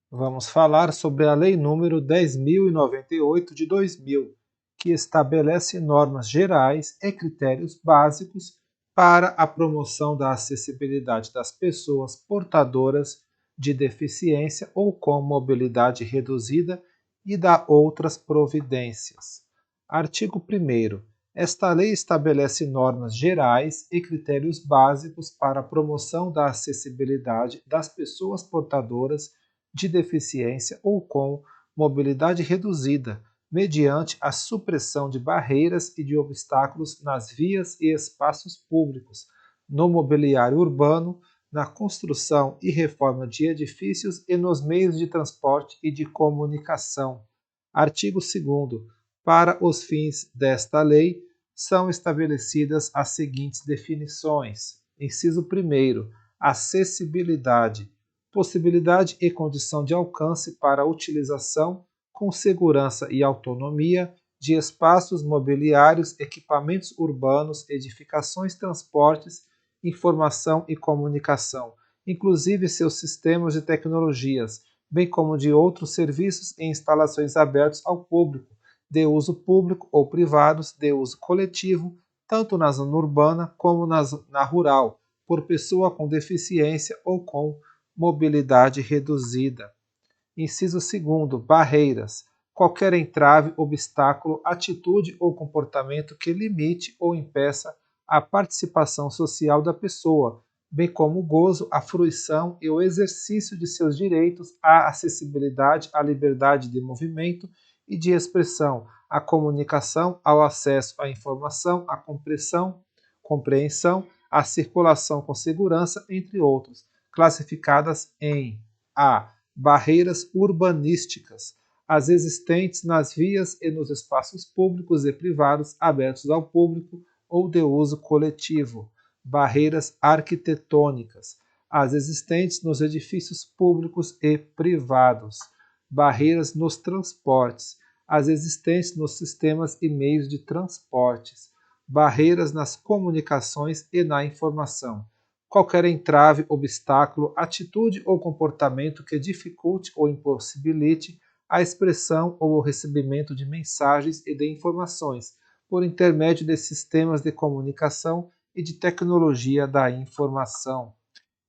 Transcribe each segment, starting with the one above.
Vamos falar sobre a Lei número 10.098 de 2000, que estabelece normas gerais e critérios básicos para a promoção da acessibilidade das pessoas portadoras de deficiência ou com mobilidade reduzida e dá outras providências. Artigo 1º. Esta lei estabelece normas gerais e critérios básicos para a promoção da acessibilidade das pessoas portadoras de deficiência ou com mobilidade reduzida, mediante a supressão de barreiras e de obstáculos nas vias e espaços públicos, no mobiliário urbano, na construção e reforma de edifícios e nos meios de transporte e de comunicação. Artigo 2º. Para os fins desta lei, são estabelecidas as seguintes definições. Inciso 1º. Acessibilidade. Possibilidade e condição de alcance para a utilização, com segurança e autonomia, de espaços mobiliários, equipamentos urbanos, edificações, transportes, informação e comunicação, inclusive seus sistemas de tecnologias, bem como de outros serviços e instalações abertos ao público, de uso público ou privados, de uso coletivo, tanto na zona urbana como na rural, por pessoa com deficiência ou com mobilidade reduzida. Inciso 2º. Barreiras. Qualquer entrave, obstáculo, atitude ou comportamento que limite ou impeça a participação social da pessoa, bem como o gozo, a fruição e o exercício de seus direitos à acessibilidade, à liberdade de movimento e de expressão, à comunicação, ao acesso à informação, à compreensão, à circulação com segurança, entre outros, classificadas em a. Barreiras urbanísticas, as existentes nas vias e nos espaços públicos e privados abertos ao público ou de uso coletivo. Barreiras arquitetônicas, as existentes nos edifícios públicos e privados. Barreiras nos transportes, as existentes nos sistemas e meios de transportes. Barreiras nas comunicações e na informação. Qualquer entrave, obstáculo, atitude ou comportamento que dificulte ou impossibilite a expressão ou o recebimento de mensagens e de informações por intermédio de sistemas de comunicação e de tecnologia da informação.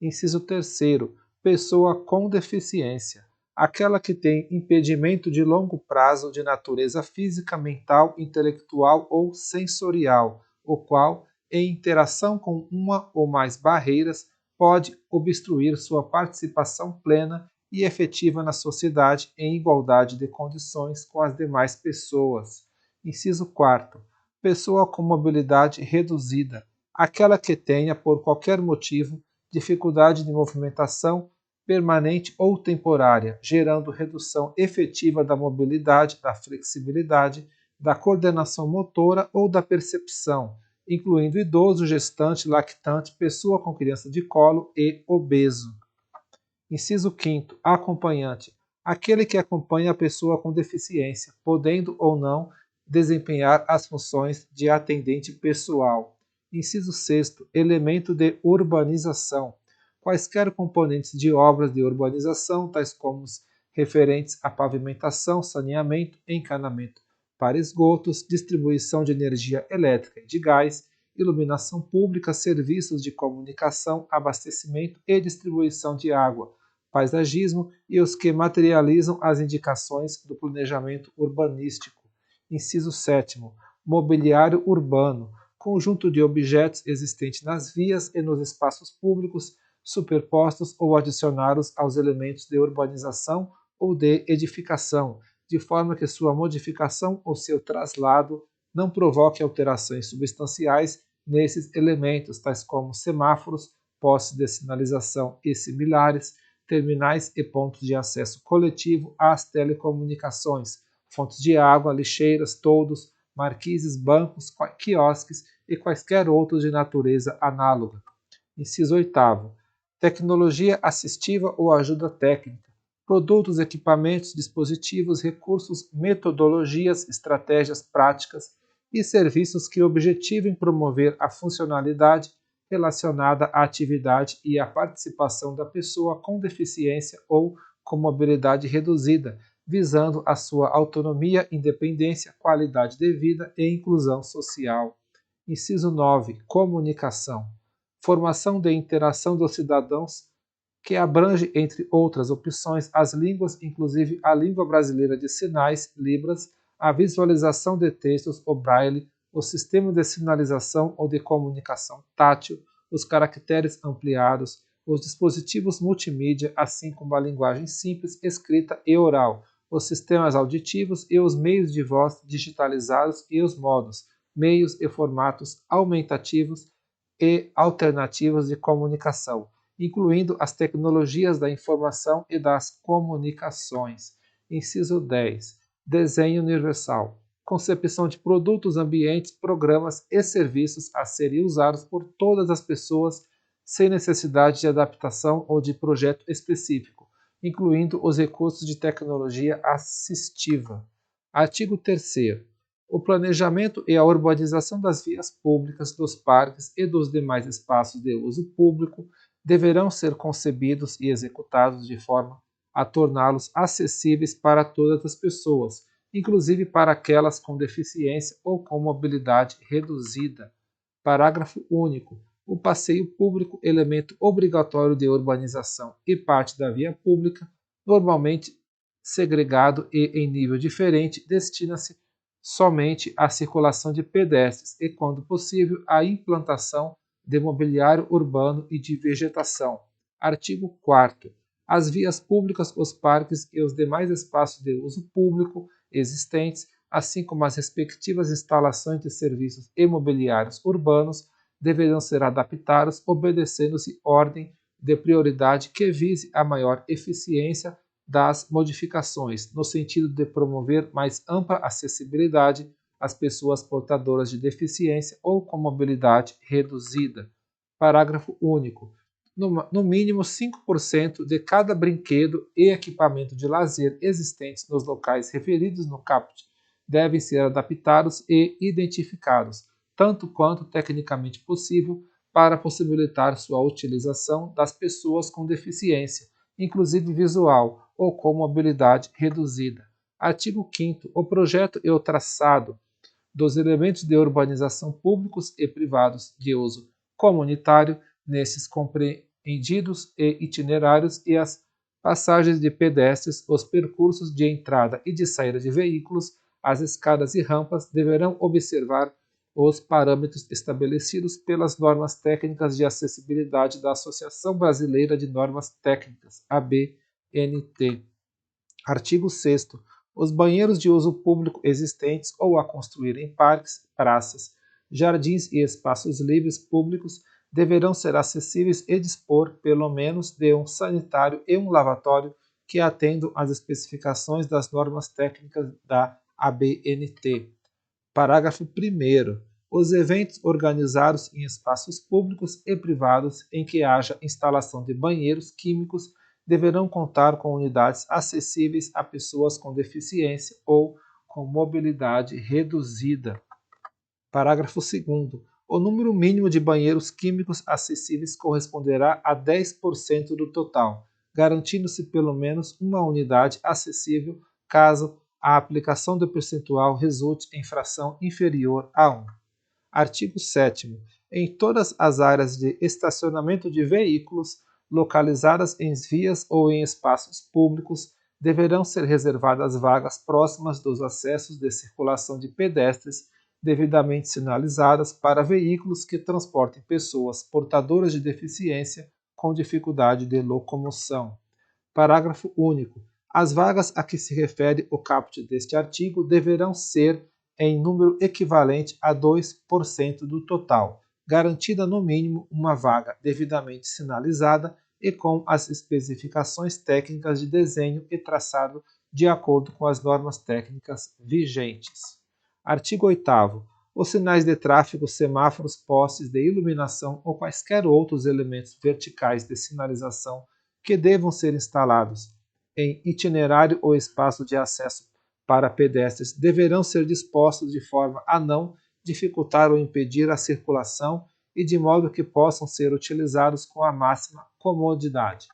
Inciso 3º. Pessoa com deficiência. Aquela que tem impedimento de longo prazo de natureza física, mental, intelectual ou sensorial, o qual em interação com uma ou mais barreiras, pode obstruir sua participação plena e efetiva na sociedade em igualdade de condições com as demais pessoas. Inciso 4º. Pessoa com mobilidade reduzida, aquela que tenha, por qualquer motivo, dificuldade de movimentação permanente ou temporária, gerando redução efetiva da mobilidade, da flexibilidade, da coordenação motora ou da percepção, incluindo idoso, gestante, lactante, pessoa com criança de colo e obeso. Inciso 5º. Acompanhante. Aquele que acompanha a pessoa com deficiência, podendo ou não desempenhar as funções de atendente pessoal. Inciso 6º. Elemento de urbanização. Quaisquer componentes de obras de urbanização, tais como os referentes à pavimentação, saneamento, encanamento para esgotos, distribuição de energia elétrica e de gás, iluminação pública, serviços de comunicação, abastecimento e distribuição de água, paisagismo e os que materializam as indicações do planejamento urbanístico. Inciso 7º. Mobiliário urbano, conjunto de objetos existentes nas vias e nos espaços públicos, superpostos ou adicionados aos elementos de urbanização ou de edificação, de forma que sua modificação ou seu traslado não provoque alterações substanciais nesses elementos, tais como semáforos, postes de sinalização e similares, terminais e pontos de acesso coletivo às telecomunicações, fontes de água, lixeiras, toldos, marquises, bancos, quiosques e quaisquer outros de natureza análoga. Inciso 8º. Tecnologia assistiva ou ajuda técnica. Produtos, equipamentos, dispositivos, recursos, metodologias, estratégias práticas e serviços que objetivem promover a funcionalidade relacionada à atividade e à participação da pessoa com deficiência ou com mobilidade reduzida, visando a sua autonomia, independência, qualidade de vida e inclusão social. Inciso 9. Comunicação. Formação de interação dos cidadãos que abrange, entre outras opções, as línguas, inclusive a língua brasileira de sinais, Libras, a visualização de textos, o Braille, o sistema de sinalização ou de comunicação tátil, os caracteres ampliados, os dispositivos multimídia, assim como a linguagem simples, escrita e oral, os sistemas auditivos e os meios de voz digitalizados e os modos, meios e formatos aumentativos e alternativos de comunicação, incluindo as tecnologias da informação e das comunicações. Inciso 10. Desenho universal. Concepção de produtos, ambientes, programas e serviços a serem usados por todas as pessoas sem necessidade de adaptação ou de projeto específico, incluindo os recursos de tecnologia assistiva. Artigo 3º. O planejamento e a urbanização das vias públicas, dos parques e dos demais espaços de uso público deverão ser concebidos e executados de forma a torná-los acessíveis para todas as pessoas, inclusive para aquelas com deficiência ou com mobilidade reduzida. Parágrafo único. O passeio público, elemento obrigatório de urbanização e parte da via pública, normalmente segregado e em nível diferente, destina-se somente à circulação de pedestres e, quando possível, à implantação de mobiliário urbano e de vegetação. Artigo 4º. As vias públicas, os parques e os demais espaços de uso público existentes, assim como as respectivas instalações de serviços e mobiliários urbanos, deverão ser adaptados obedecendo-se ordem de prioridade que vise a maior eficiência das modificações, no sentido de promover mais ampla acessibilidade às pessoas portadoras de deficiência ou com mobilidade reduzida. Parágrafo único. No mínimo 5% de cada brinquedo e equipamento de lazer existentes nos locais referidos no caput devem ser adaptados e identificados, tanto quanto tecnicamente possível, para possibilitar sua utilização das pessoas com deficiência, inclusive visual ou com mobilidade reduzida. Artigo 5º. O projeto e o traçado dos elementos de urbanização públicos e privados de uso comunitário, nesses compreendidos e itinerários e as passagens de pedestres, os percursos de entrada e de saída de veículos, as escadas e rampas deverão observar os parâmetros estabelecidos pelas normas técnicas de acessibilidade da Associação Brasileira de Normas Técnicas, ABNT. Artigo 6º. Os banheiros de uso público existentes ou a construir em parques, praças, jardins e espaços livres públicos deverão ser acessíveis e dispor, pelo menos, de um sanitário e um lavatório que atendam às especificações das normas técnicas da ABNT. Parágrafo 1º. Os eventos organizados em espaços públicos e privados em que haja instalação de banheiros químicos deverão contar com unidades acessíveis a pessoas com deficiência ou com mobilidade reduzida. Parágrafo 2º. O número mínimo de banheiros químicos acessíveis corresponderá a 10% do total, garantindo-se pelo menos uma unidade acessível caso a aplicação do percentual resulte em fração inferior a 1. Artigo 7º. Em todas as áreas de estacionamento de veículos localizadas em vias ou em espaços públicos, deverão ser reservadas vagas próximas dos acessos de circulação de pedestres devidamente sinalizadas para veículos que transportem pessoas portadoras de deficiência com dificuldade de locomoção. Parágrafo único. As vagas a que se refere o caput deste artigo deverão ser em número equivalente a 2% do total, garantida no mínimo uma vaga devidamente sinalizada e com as especificações técnicas de desenho e traçado de acordo com as normas técnicas vigentes. Artigo 8º. Os sinais de tráfego, semáforos, postes de iluminação ou quaisquer outros elementos verticais de sinalização que devam ser instalados em itinerário ou espaço de acesso para pedestres deverão ser dispostos de forma a não dificultar ou impedir a circulação e de modo que possam ser utilizados com a máxima comodidade.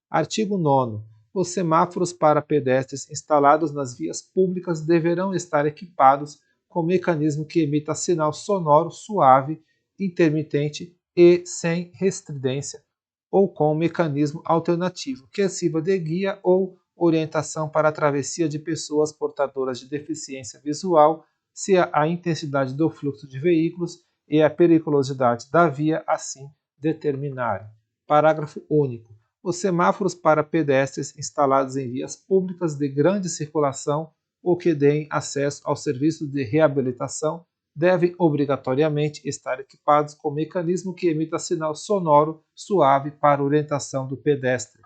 Artigo 9º. Os semáforos para pedestres instalados nas vias públicas deverão estar equipados com mecanismo que emita sinal sonoro suave, intermitente e sem restridência, ou com mecanismo alternativo que sirva de guia ou orientação para a travessia de pessoas portadoras de deficiência visual, se a intensidade do fluxo de veículos e a periculosidade da via assim determinarem. Parágrafo único. Os semáforos para pedestres instalados em vias públicas de grande circulação ou que deem acesso ao serviço de reabilitação devem obrigatoriamente estar equipados com mecanismo que emita sinal sonoro suave para orientação do pedestre.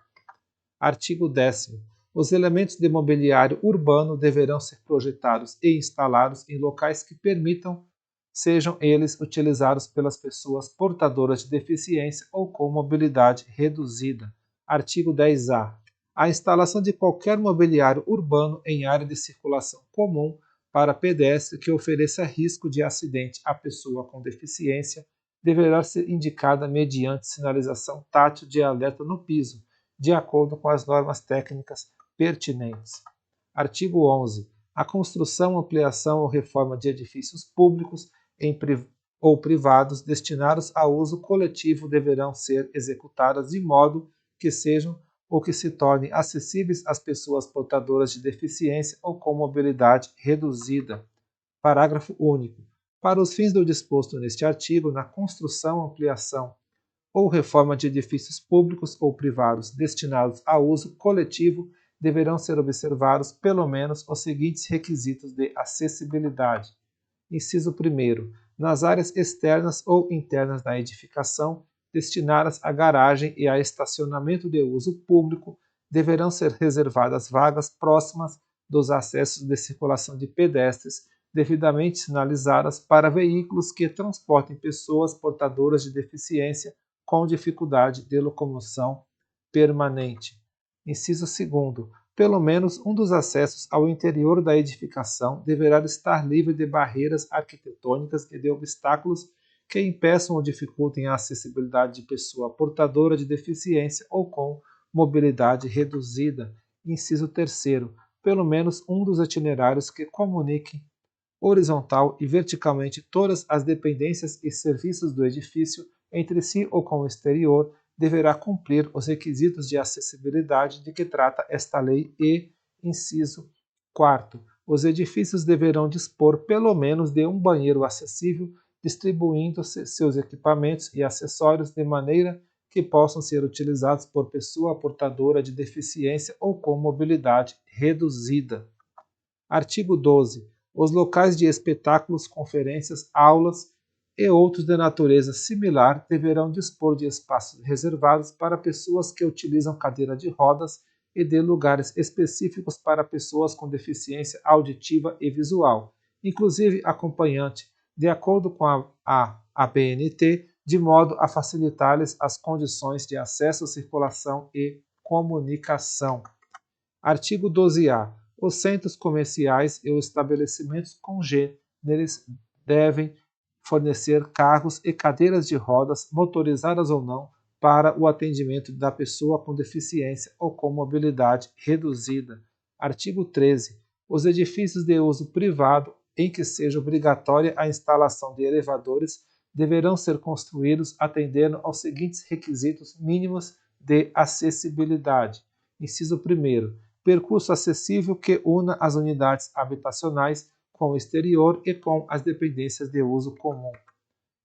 Artigo 10º. Os elementos de mobiliário urbano deverão ser projetados e instalados em locais que permitam sejam eles utilizados pelas pessoas portadoras de deficiência ou com mobilidade reduzida. Artigo 10A. A instalação de qualquer mobiliário urbano em área de circulação comum para pedestre que ofereça risco de acidente à pessoa com deficiência deverá ser indicada mediante sinalização tátil de alerta no piso, de acordo com as normas técnicas pertinentes. Artigo 11. A construção, ampliação ou reforma de edifícios públicos ou privados destinados a uso coletivo deverão ser executadas de modo que sejam ou que se tornem acessíveis às pessoas portadoras de deficiência ou com mobilidade reduzida. Parágrafo único. Para os fins do disposto neste artigo, na construção, ampliação ou reforma de edifícios públicos ou privados destinados a uso coletivo, deverão ser observados pelo menos os seguintes requisitos de acessibilidade. Inciso 1º. Nas áreas externas ou internas da edificação, destinadas a garagem e a estacionamento de uso público, deverão ser reservadas vagas próximas dos acessos de circulação de pedestres, devidamente sinalizadas para veículos que transportem pessoas portadoras de deficiência com dificuldade de locomoção permanente. Inciso 2º. Pelo menos um dos acessos ao interior da edificação deverá estar livre de barreiras arquitetônicas e de obstáculos que impeçam ou dificultem a acessibilidade de pessoa portadora de deficiência ou com mobilidade reduzida. Inciso 3º. Pelo menos um dos itinerários que comuniquem horizontal e verticalmente todas as dependências e serviços do edifício entre si ou com o exterior deverá cumprir os requisitos de acessibilidade de que trata esta lei e, inciso 4º, os edifícios deverão dispor pelo menos de um banheiro acessível, distribuindo-se seus equipamentos e acessórios de maneira que possam ser utilizados por pessoa portadora de deficiência ou com mobilidade reduzida. Artigo 12. Os locais de espetáculos, conferências, aulas e outros de natureza similar deverão dispor de espaços reservados para pessoas que utilizam cadeira de rodas e de lugares específicos para pessoas com deficiência auditiva e visual, inclusive acompanhante, de acordo com a ABNT, de modo a facilitar-lhes as condições de acesso, circulação e comunicação. Artigo 12A. Os centros comerciais e os estabelecimentos congêneres devem fornecer carros e cadeiras de rodas, motorizadas ou não, para o atendimento da pessoa com deficiência ou com mobilidade reduzida. Artigo 13. Os edifícios de uso privado em que seja obrigatória a instalação de elevadores deverão ser construídos atendendo aos seguintes requisitos mínimos de acessibilidade. Inciso 1º. Percurso acessível que una as unidades habitacionais com o exterior e com as dependências de uso comum.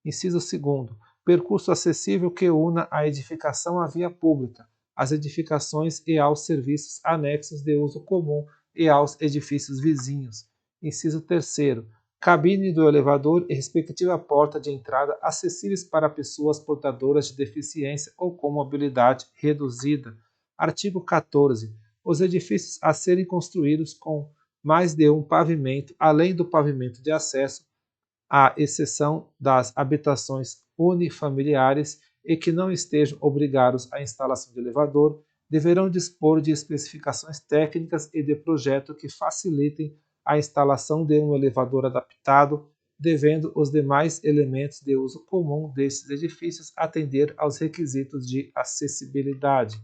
Inciso 2º. Percurso acessível que una a edificação à via pública, às edificações e aos serviços anexos de uso comum e aos edifícios vizinhos. Inciso 3º. Cabine do elevador e respectiva porta de entrada acessíveis para pessoas portadoras de deficiência ou com mobilidade reduzida. Artigo 14. Os edifícios a serem construídos com mais de um pavimento, além do pavimento de acesso, à exceção das habitações unifamiliares e que não estejam obrigados à instalação de elevador, deverão dispor de especificações técnicas e de projeto que facilitem a instalação de um elevador adaptado, devendo os demais elementos de uso comum destes edifícios atender aos requisitos de acessibilidade.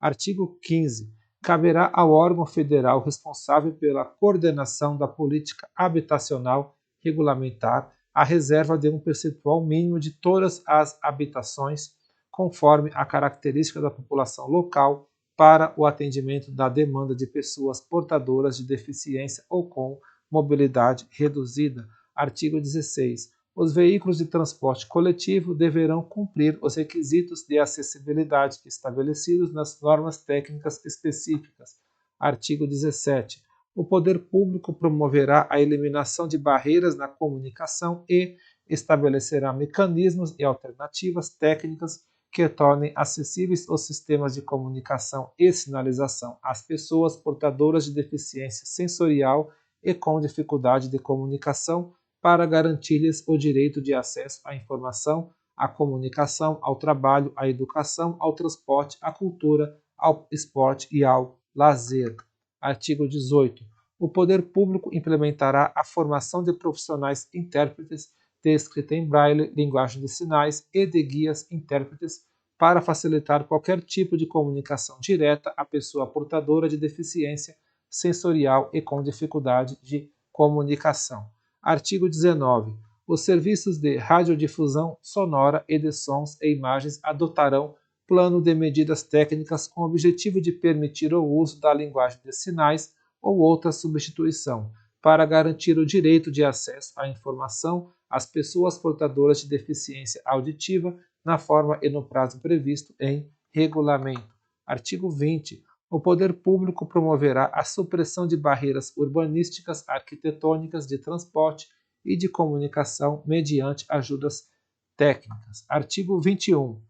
Artigo 15. caberá ao órgão federal responsável pela coordenação da política habitacional regulamentar a reserva de um percentual mínimo de todas as habitações, conforme a característica da população local, para o atendimento da demanda de pessoas portadoras de deficiência ou com mobilidade reduzida. Artigo 16. Os veículos de transporte coletivo deverão cumprir os requisitos de acessibilidade estabelecidos nas normas técnicas específicas. Artigo 17. O poder público promoverá a eliminação de barreiras na comunicação e estabelecerá mecanismos e alternativas técnicas que tornem acessíveis os sistemas de comunicação e sinalização às pessoas portadoras de deficiência sensorial e com dificuldade de comunicação, para garantir-lhes o direito de acesso à informação, à comunicação, ao trabalho, à educação, ao transporte, à cultura, ao esporte e ao lazer. Artigo 18. O poder público implementará a formação de profissionais intérpretes de escrita em braille, linguagem de sinais e de guias intérpretes para facilitar qualquer tipo de comunicação direta à pessoa portadora de deficiência sensorial e com dificuldade de comunicação. Artigo 19. Os serviços de radiodifusão sonora e de sons e imagens adotarão plano de medidas técnicas com o objetivo de permitir o uso da linguagem de sinais ou outra substituição, para garantir o direito de acesso à informação às pessoas portadoras de deficiência auditiva na forma e no prazo previsto em regulamento. Artigo 20. O poder público promoverá a supressão de barreiras urbanísticas, arquitetônicas, de transporte e de comunicação mediante ajudas técnicas. Artigo 21.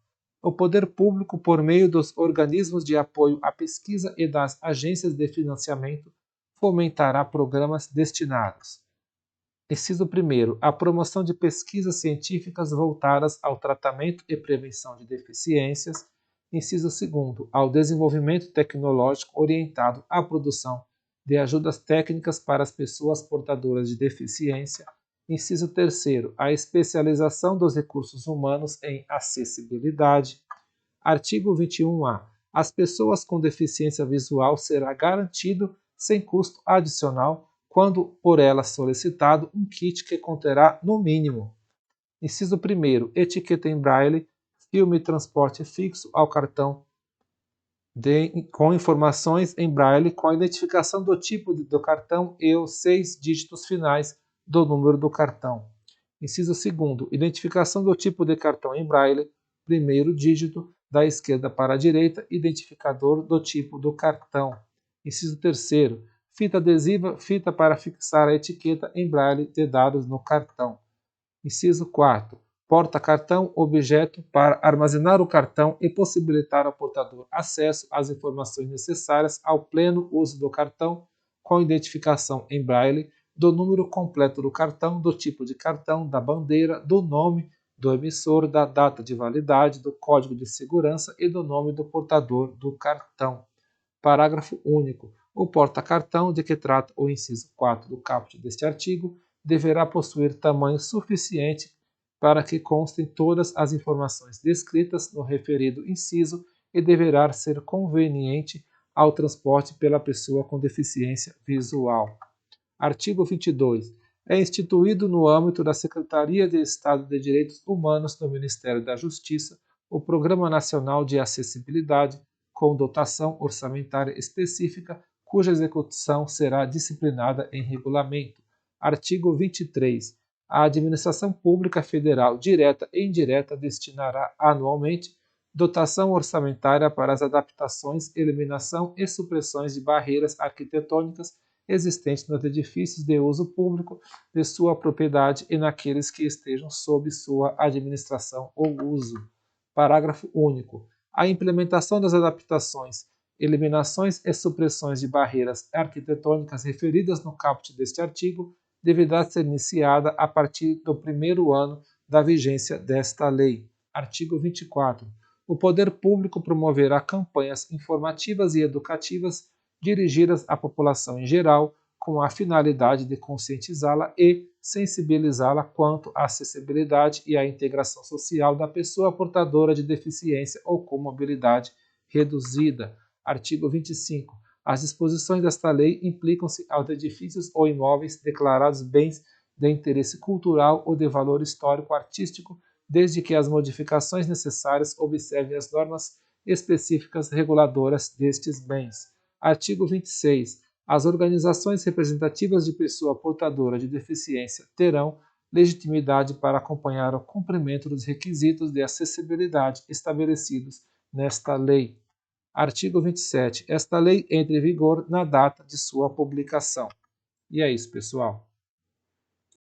O poder público, por meio dos organismos de apoio à pesquisa e das agências de financiamento, fomentará programas destinados. Inciso 1. A promoção de pesquisas científicas voltadas ao tratamento e prevenção de deficiências. Inciso 2. Ao desenvolvimento tecnológico orientado à produção de ajudas técnicas para as pessoas portadoras de deficiência. Inciso 3. A especialização dos recursos humanos em acessibilidade. Artigo 21-A. Às pessoas com deficiência visual será garantido, sem custo adicional, quando por elas solicitado, um kit que conterá, no mínimo: inciso 1. Etiqueta em braille, filme e transporte fixo ao cartão com informações em braille com a identificação do tipo do cartão e os 6 dígitos finais do número do cartão. Inciso 2. Identificação do tipo de cartão em braille, primeiro dígito da esquerda para a direita, identificador do tipo do cartão. Inciso 3. Fita adesiva, fita para fixar a etiqueta em braille de dados no cartão. Inciso 4. Porta-cartão, objeto para armazenar o cartão e possibilitar ao portador acesso às informações necessárias ao pleno uso do cartão, com identificação em braille do número completo do cartão, do tipo de cartão, da bandeira, do nome do emissor, da data de validade, do código de segurança e do nome do portador do cartão. Parágrafo único. O porta-cartão de que trata o inciso 4 do caput deste artigo deverá possuir tamanho suficiente para que constem todas as informações descritas no referido inciso e deverá ser conveniente ao transporte pela pessoa com deficiência visual. Artigo 22. É instituído no âmbito da Secretaria de Estado de Direitos Humanos do Ministério da Justiça o Programa Nacional de Acessibilidade, com dotação orçamentária específica, cuja execução será disciplinada em regulamento. Artigo 23. A Administração Pública Federal, direta e indireta, destinará anualmente dotação orçamentária para as adaptações, eliminação e supressões de barreiras arquitetônicas existentes nos edifícios de uso público de sua propriedade e naqueles que estejam sob sua administração ou uso. Parágrafo único. A implementação das adaptações, eliminações e supressões de barreiras arquitetônicas referidas no caput deste artigo deverá ser iniciada a partir do primeiro ano da vigência desta lei. Artigo 24. O poder público promoverá campanhas informativas e educativas dirigidas à população em geral, com a finalidade de conscientizá-la e sensibilizá-la quanto à acessibilidade e à integração social da pessoa portadora de deficiência ou com mobilidade reduzida. Artigo 25. As disposições desta lei implicam-se aos edifícios ou imóveis declarados bens de interesse cultural ou de valor histórico-artístico, desde que as modificações necessárias observem as normas específicas reguladoras destes bens. Artigo 26. As organizações representativas de pessoa portadora de deficiência terão legitimidade para acompanhar o cumprimento dos requisitos de acessibilidade estabelecidos nesta lei. Artigo 27. Esta lei entra em vigor na data de sua publicação. E é isso, pessoal.